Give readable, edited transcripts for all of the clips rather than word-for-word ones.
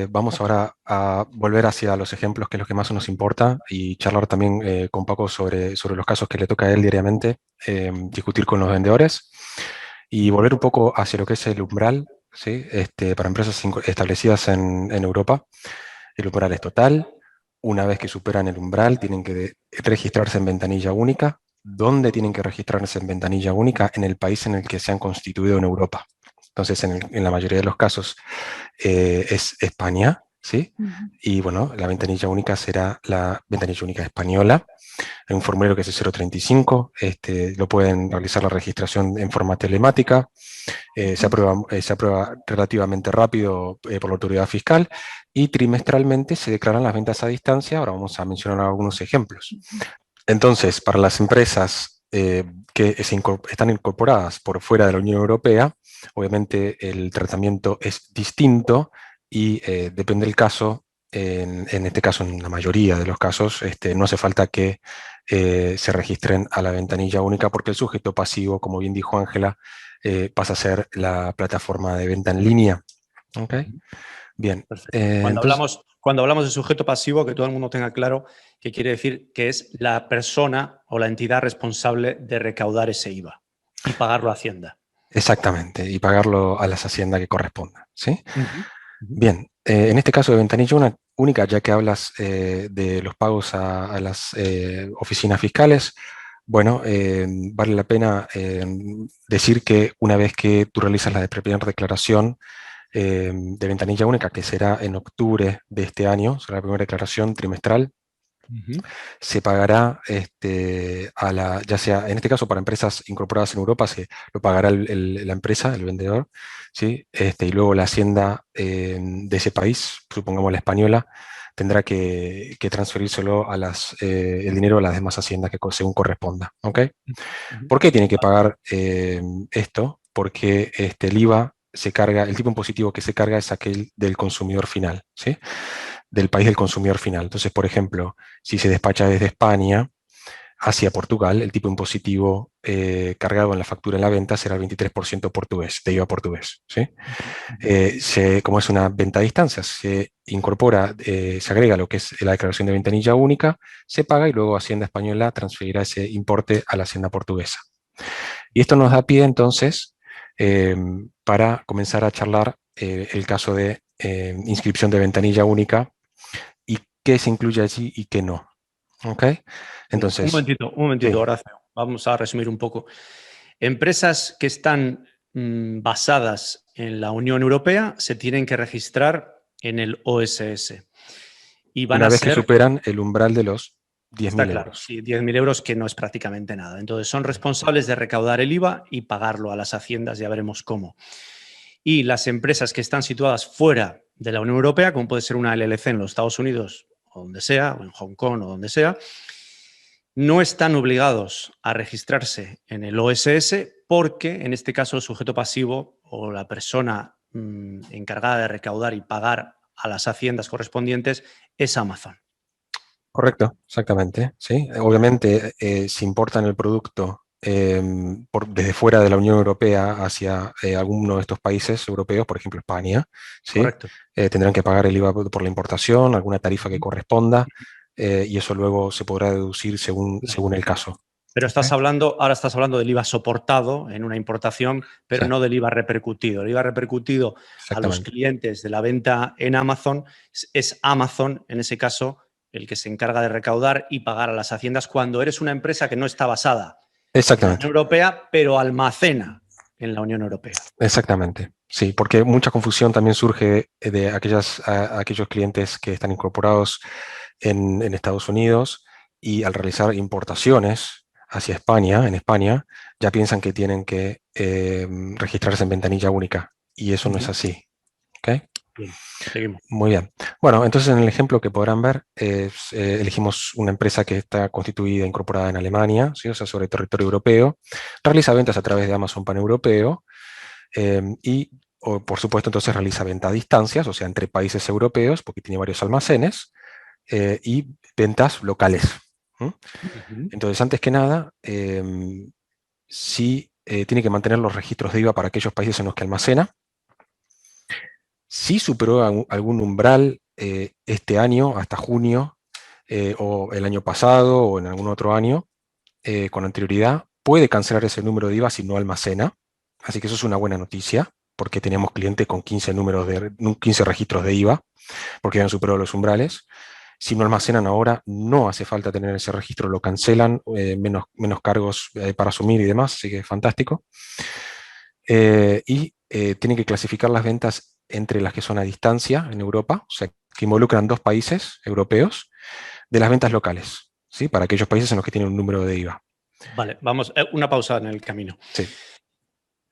vamos ahora a volver hacia los ejemplos, que es lo que más nos importa, y charlar también con Paco sobre los casos que le toca a él diariamente, discutir con los vendedores y volver un poco hacia lo que es el umbral, ¿sí? Para empresas establecidas en Europa. El umbral es total. Una vez que superan el umbral, tienen que registrarse en ventanilla única. ¿Dónde tienen que registrarse en ventanilla única? En el país en el que se han constituido en Europa. Entonces, en la mayoría de los casos es España, ¿sí? Ujú. Y bueno, la ventanilla única será la ventanilla única española. Hay un formulario que es el 035, lo pueden realizar la registración en forma telemática, se aprueba relativamente rápido por la autoridad fiscal y trimestralmente se declaran las ventas a distancia. Ahora vamos a mencionar algunos ejemplos. Entonces, para las empresas que están incorporadas por fuera de la Unión Europea, obviamente el tratamiento es distinto y depende del caso. En este caso, en la mayoría de los casos, no hace falta que se registren a la ventanilla única porque el sujeto pasivo, como bien dijo Ángela, pasa a ser la plataforma de venta en línea. ¿Ok? Ujú. Bien. Perfecto. Entonces, Cuando hablamos de sujeto pasivo, que todo el mundo tenga claro que quiere decir que es la persona o la entidad responsable de recaudar ese IVA y pagarlo a Hacienda. exactamente, y pagarlo a las haciendas que correspondan. ¿Sí? Ujú, ujú. Bien, en este caso de ventanilla única, ya que hablas de los pagos a las oficinas fiscales, bueno, vale la pena decir que una vez que tú realizas la primera declaración de ventanilla única, que será en octubre de este año, será la primera declaración trimestral, Ujú. se pagará ya sea, en este caso para empresas incorporadas en Europa, se lo pagará la empresa, el vendedor, ¿sí? Y luego la hacienda de ese país, supongamos la española, tendrá que transferírselo el dinero a las demás haciendas que según corresponda. ¿Ok? Ujú. ¿Por qué tiene que pagar esto? Porque el IVA se carga, el tipo impositivo que se carga es aquel del consumidor final, ¿sí? Del país del consumidor final. Entonces, por ejemplo, si se despacha desde España hacia Portugal, el tipo impositivo cargado en la factura en la venta será el 23% portugués, de IVA portugués, ¿sí? Ujú. Como es una venta a distancia, se incorpora, se agrega lo que es la declaración de ventanilla única, se paga y luego Hacienda Española transferirá ese importe a la Hacienda portuguesa. Y esto nos da pie entonces eh, para comenzar a charlar el caso de inscripción de ventanilla única y qué se incluye allí y qué no. ¿Ok? Bien, Entonces, un momentito, sí, Horacio. Vamos a resumir un poco. Empresas que están basadas en la Unión Europea se tienen que registrar en el OSS y van una a vez que ser, superan el umbral de los diez está mil claro, euros. sí, 10.000 euros, que no es prácticamente nada. Entonces son responsables de recaudar el IVA y pagarlo a las haciendas, ya veremos cómo. Y las empresas que están situadas fuera de la Unión Europea, como puede ser una LLC en los Estados Unidos o donde sea, o en Hong Kong o donde sea, no están obligados a registrarse en el OSS porque, en este caso, el sujeto pasivo o la persona encargada de recaudar y pagar a las haciendas correspondientes es Amazon. Correcto, exactamente. ¿Sí? Obviamente, si importan el producto desde fuera de la Unión Europea hacia alguno de estos países europeos, por ejemplo España, ¿sí? Correcto. Tendrán que pagar el IVA por la importación, alguna tarifa que corresponda, y eso luego se podrá deducir según el caso. Pero ¿Ok? ahora estás hablando del IVA soportado en una importación, Sí, pero no del IVA repercutido. El IVA repercutido a los exactamente. clientes de la venta en Amazon es Amazon, en ese caso, el que se encarga de recaudar y pagar a las haciendas cuando eres una empresa que no está basada en la Unión Exactamente. Europea, pero almacena en la Unión Europea. Exactamente, sí, porque mucha confusión también surge de aquellos clientes que están incorporados en Estados Unidos y al realizar importaciones hacia España, en España, ya piensan que tienen que registrarse en ventanilla única y eso no es Ujú. así. ¿Ok? Bien, seguimos. Muy bien. Bueno, entonces en el ejemplo que podrán ver, elegimos una empresa que está constituida, incorporada en Alemania, ¿sí? O sea, sobre territorio europeo, realiza ventas a través de Amazon Paneuropeo y, por supuesto, entonces realiza venta a distancias, o sea, entre países europeos, porque tiene varios almacenes, y ventas locales. ¿M? Ujú. Entonces, antes que nada, sí tiene que mantener los registros de IVA para aquellos países en los que almacena. Si superó algún umbral este año, hasta junio, o el año pasado, o en algún otro año, con anterioridad, puede cancelar ese número de IVA si no almacena. Así que eso es una buena noticia, porque teníamos clientes con 15 15 registros de IVA, porque habían superado los umbrales. Si no almacenan ahora, no hace falta tener ese registro, lo cancelan, menos cargos para asumir y demás, así que es fantástico. Tienen que clasificar las ventas entre las que son a distancia en Europa, o sea, que involucran 2 países europeos, de las ventas locales, ¿sí? Para aquellos países en los que tienen un número de IVA. Vale, vamos, una pausa en el camino. Sí.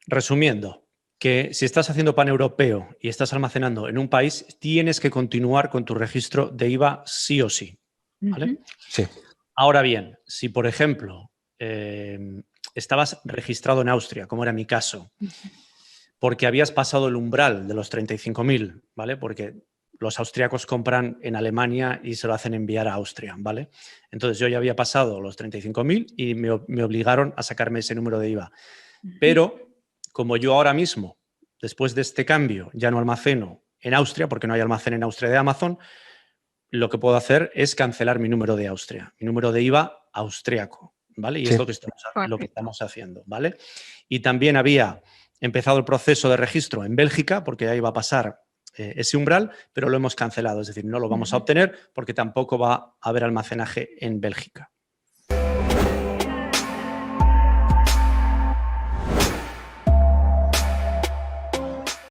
Resumiendo, que si estás haciendo pan europeo y estás almacenando en un país, tienes que continuar con tu registro de IVA sí o sí, ¿vale? Sí. Ahora bien, si por ejemplo estabas registrado en Austria, como era mi caso, porque habías pasado el umbral de los 35.000, ¿vale? Porque los austríacos compran en Alemania y se lo hacen enviar a Austria, ¿vale? Entonces yo ya había pasado los 35.000 y me obligaron a sacarme ese número de IVA. Pero como yo ahora mismo, después de este cambio, ya no almaceno en Austria, porque no hay almacén en Austria de Amazon, lo que puedo hacer es cancelar mi número de Austria, mi número de IVA austriaco, ¿vale? Y Sí. es lo que estamos haciendo, ¿vale? Y también había empezado el proceso de registro en Bélgica, porque ahí va a pasar ese umbral, pero lo hemos cancelado, es decir, no lo vamos a obtener porque tampoco va a haber almacenaje en Bélgica.